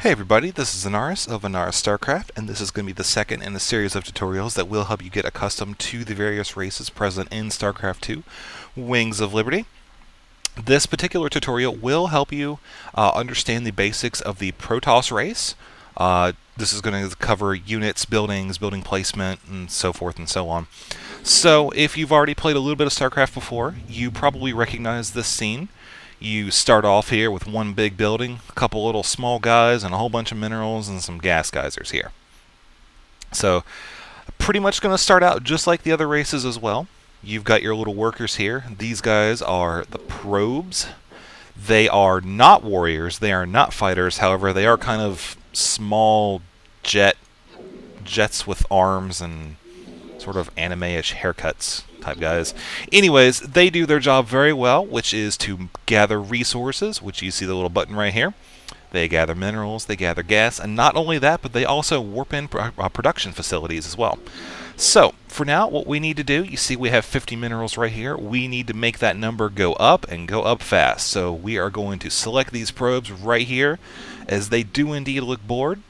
Hey everybody, this is Anaris of Anaris Starcraft, and this is going to be the second in a series of tutorials that will help you get accustomed to the various races present in Starcraft 2, Wings of Liberty. This particular tutorial will help you understand the basics of the Protoss race. This is going to cover units, buildings, building placement, and so forth and so on. So if you've already played a little bit of Starcraft before, you probably recognize this scene. You start off here with one big building, a couple little small guys, and a whole bunch of minerals and some gas geysers here. So, pretty much going to start out just like the other races as well. You've got your little workers here. These guys are the probes. They are not warriors. They are not fighters. However, they are kind of small jets with arms and sort of anime-ish haircuts type guys. Anyways, they do their job very well, which is to gather resources, which you see the little button right here. They gather minerals, they gather gas, and not only that, but they also warp in production facilities as well. So, for now, what we need to do, you see we have 50 minerals right here. We need to make that number go up and go up fast. So we are going to select these probes right here, as they do indeed look bored.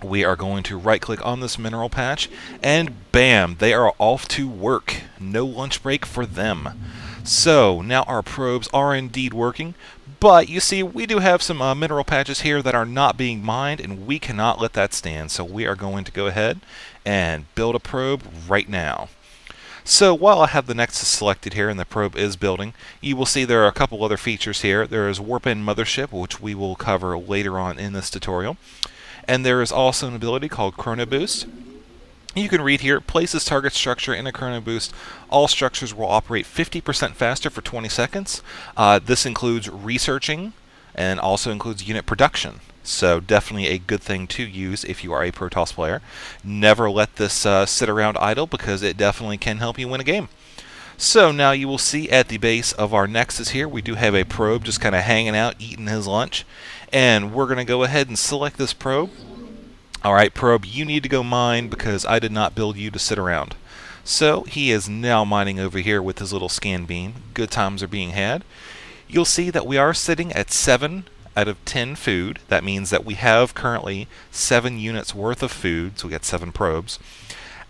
We are going to right click on this mineral patch, and bam, they are off to work. No lunch break for them. So now our probes are indeed working, but you see we do have some mineral patches here that are not being mined, and we cannot let that stand. So we are going to go ahead and build a probe right now. So while I have the Nexus selected here and the probe is building, you will see there are a couple other features here. There is Warp In Mothership, which we will cover later on in this tutorial. And there is also an ability called Chrono Boost. You can read here, places target structure in a Chrono Boost. All structures will operate 50% faster for 20 seconds. This includes researching and also includes unit production. So definitely a good thing to use if you are a Protoss player. Never let this sit around idle, because it definitely can help you win a game. So now you will see at the base of our Nexus here, we do have a probe just kind of hanging out, eating his lunch. And we're going to go ahead and select this probe. Alright, probe, you need to go mine because I did not build you to sit around. So he is now mining over here with his little scan beam. Good times are being had. You'll see that we are sitting at 7 out of 10 food. That means that we have currently 7 units worth of food, so we got 7 probes,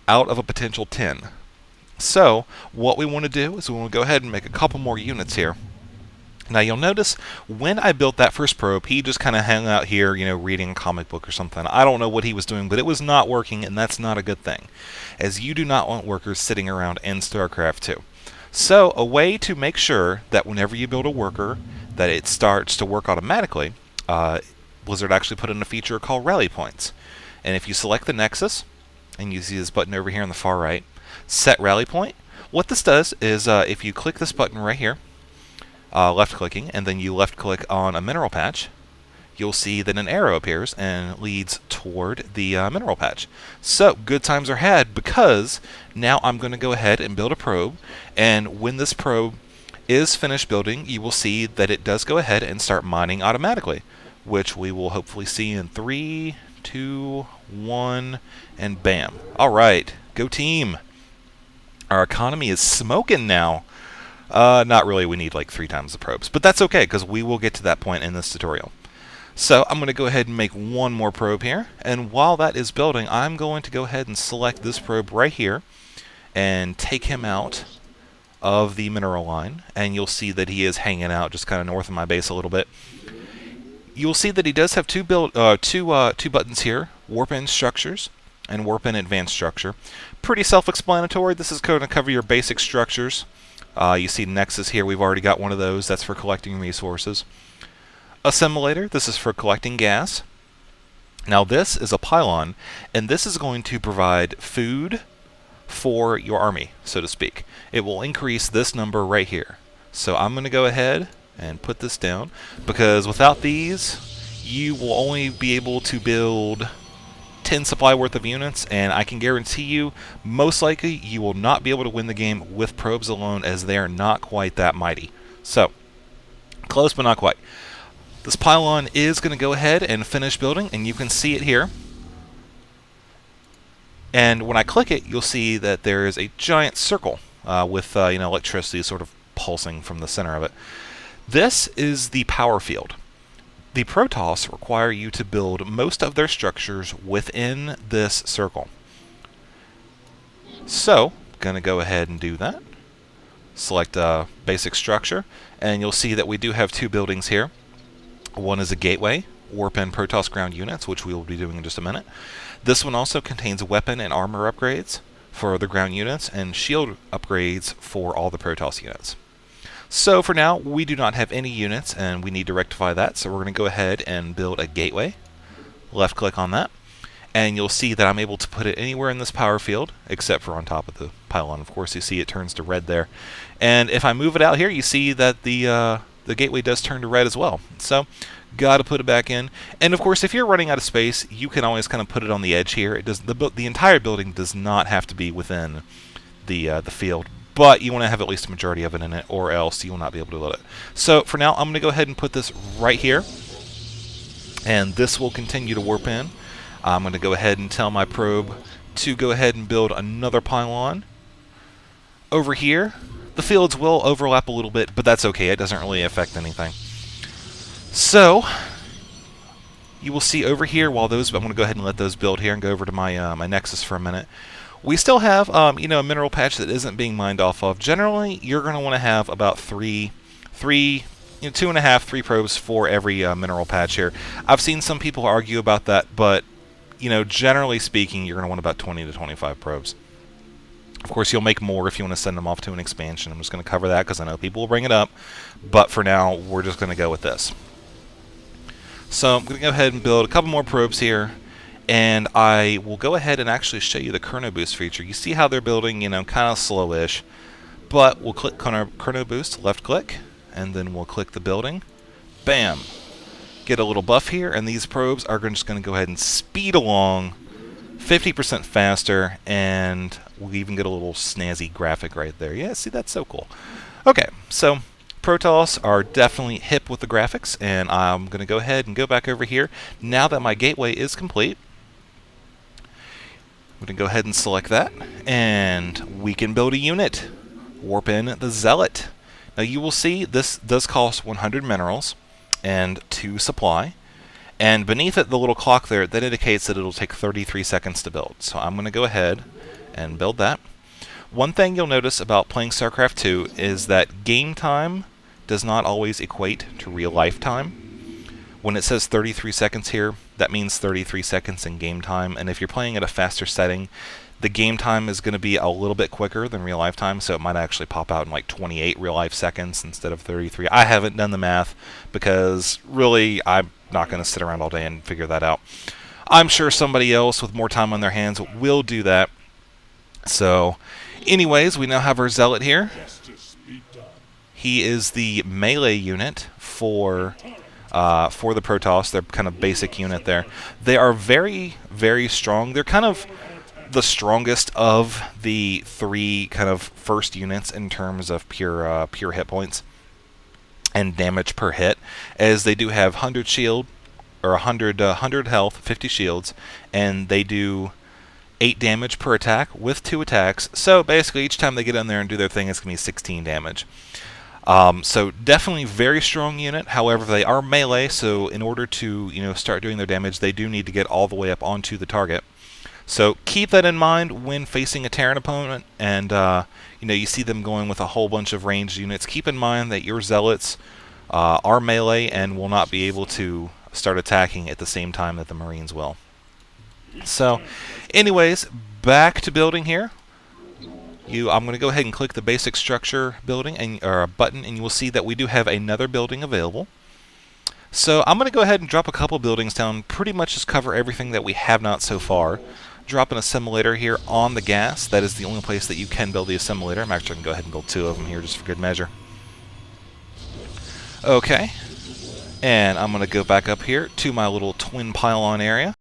out of a potential 10. So, what we want to do is we want to go ahead and make a couple more units here. Now you'll notice when I built that first probe, he just kind of hung out here, reading a comic book or something. I don't know what he was doing, but it was not working, and that's not a good thing, as you do not want workers sitting around in StarCraft 2. So a way to make sure that whenever you build a worker, that it starts to work automatically, Blizzard actually put in a feature called Rally Points. And if you select the Nexus, and you see this button over here on the far right, Set Rally Point, what this does is if you click this button right here, left clicking, and then you left click on a mineral patch, you'll see that an arrow appears and leads toward the mineral patch. So good times are had, because now I'm going to go ahead and build a probe, and when this probe is finished building, you will see that it does go ahead and start mining automatically, which we will hopefully see in 3, 2, 1, and bam. Alright, go team! Our economy is smoking now. Not really, we need like 3 times the probes, but that's okay, because we will get to that point in this tutorial. So I'm going to go ahead and make one more probe here, and while that is building, I'm going to go ahead and select this probe right here, and take him out of the mineral line, and you'll see that he is hanging out just kind of north of my base a little bit. You'll see that he does have two buttons here, Warp In Structures and Warp In Advanced Structure. Pretty self-explanatory. This is going to cover your basic structures. You see Nexus here, we've already got one of those. That's for collecting resources. Assimilator, this is for collecting gas. Now this is a pylon, and this is going to provide food for your army, so to speak. It will increase this number right here. So I'm going to go ahead and put this down, because without these, you will only be able to build 10 supply worth of units, and I can guarantee you, most likely, you will not be able to win the game with probes alone, as they are not quite that mighty. So, close but not quite. This pylon is going to go ahead and finish building, and you can see it here. And when I click it, you'll see that there is a giant circle with electricity sort of pulsing from the center of it. This is the power field. the Protoss require you to build most of their structures within this circle. So, going to go ahead and do that. Select basic structure, and you'll see that we do have two buildings here. One is a gateway, warp in Protoss ground units, which we will be doing in just a minute. This one also contains weapon and armor upgrades for the ground units and shield upgrades for all the Protoss units. So for now, we do not have any units, and we need to rectify that, so we're going to go ahead and build a gateway. Left click on that, and you'll see that I'm able to put it anywhere in this power field, except for on top of the pylon. Of course, you see it turns to red there. And if I move it out here, you see that the gateway does turn to red as well. So, got to put it back in. And of course, if you're running out of space, you can always kind of put it on the edge here. It does the entire building does not have to be within the field, but you want to have at least a majority of it in it, or else you will not be able to load it. So for now, I'm going to go ahead and put this right here, and this will continue to warp in. I'm going to go ahead and tell my probe to go ahead and build another pylon. Over here, the fields will overlap a little bit, but that's okay. It doesn't really affect anything. So, you will see over here, while those, I'm going to go ahead and let those build here and go over to my my Nexus for a minute. We still have, a mineral patch that isn't being mined off of. Generally, you're going to want to have about 2.5, 3 probes for every mineral patch here. I've seen some people argue about that, but, generally speaking, you're going to want about 20 to 25 probes. Of course, you'll make more if you want to send them off to an expansion. I'm just going to cover that because I know people will bring it up, but for now, we're just going to go with this. So I'm going to go ahead and build a couple more probes here. And I will go ahead and actually show you the Chrono Boost feature. You see how they're building, kind of slowish. But we'll click Chrono Boost, left click, and then we'll click the building. Bam! Get a little buff here, and these probes are just going to go ahead and speed along 50% faster, and we'll even get a little snazzy graphic right there. Yeah, see, that's so cool. Okay, so Protoss are definitely hip with the graphics, and I'm going to go ahead and go back over here. Now that my gateway is complete, I'm going to go ahead and select that, and we can build a unit. Warp in the Zealot. Now you will see this does cost 100 minerals and 2 supply, and beneath it, the little clock there, that indicates that it'll take 33 seconds to build. So I'm going to go ahead and build that. One thing you'll notice about playing Starcraft 2 is that game time does not always equate to real life time. When it says 33 seconds here, that means 33 seconds in game time, and if you're playing at a faster setting, the game time is going to be a little bit quicker than real life time, so it might actually pop out in like 28 real life seconds instead of 33. I haven't done the math because really I'm not going to sit around all day and figure that out. I'm sure somebody else with more time on their hands will do that. So anyways, we now have our Zealot here. He is the melee unit for the Protoss. They're kind of basic unit there. They are very, very strong. They're kind of the strongest of the 3 kind of first units in terms of pure hit points and damage per hit, as they do have 100 shield or 100 health, 50 shields, and they do 8 damage per attack with 2 attacks. So basically, each time they get in there and do their thing, it's going to be 16 damage. So definitely very strong unit. However, they are melee, so in order to start doing their damage, they do need to get all the way up onto the target. So keep that in mind when facing a Terran opponent, and you see them going with a whole bunch of ranged units. Keep in mind that your Zealots are melee and will not be able to start attacking at the same time that the Marines will. So, anyways, back to building here. I'm going to go ahead and click the basic structure building or button, and you will see that we do have another building available. So I'm going to go ahead and drop a couple buildings down, pretty much just cover everything that we have not so far. Drop an assimilator here on the gas. That is the only place that you can build the assimilator. I'm actually going to go ahead and build 2 of them here just for good measure. Okay, and I'm going to go back up here to my little twin pylon area.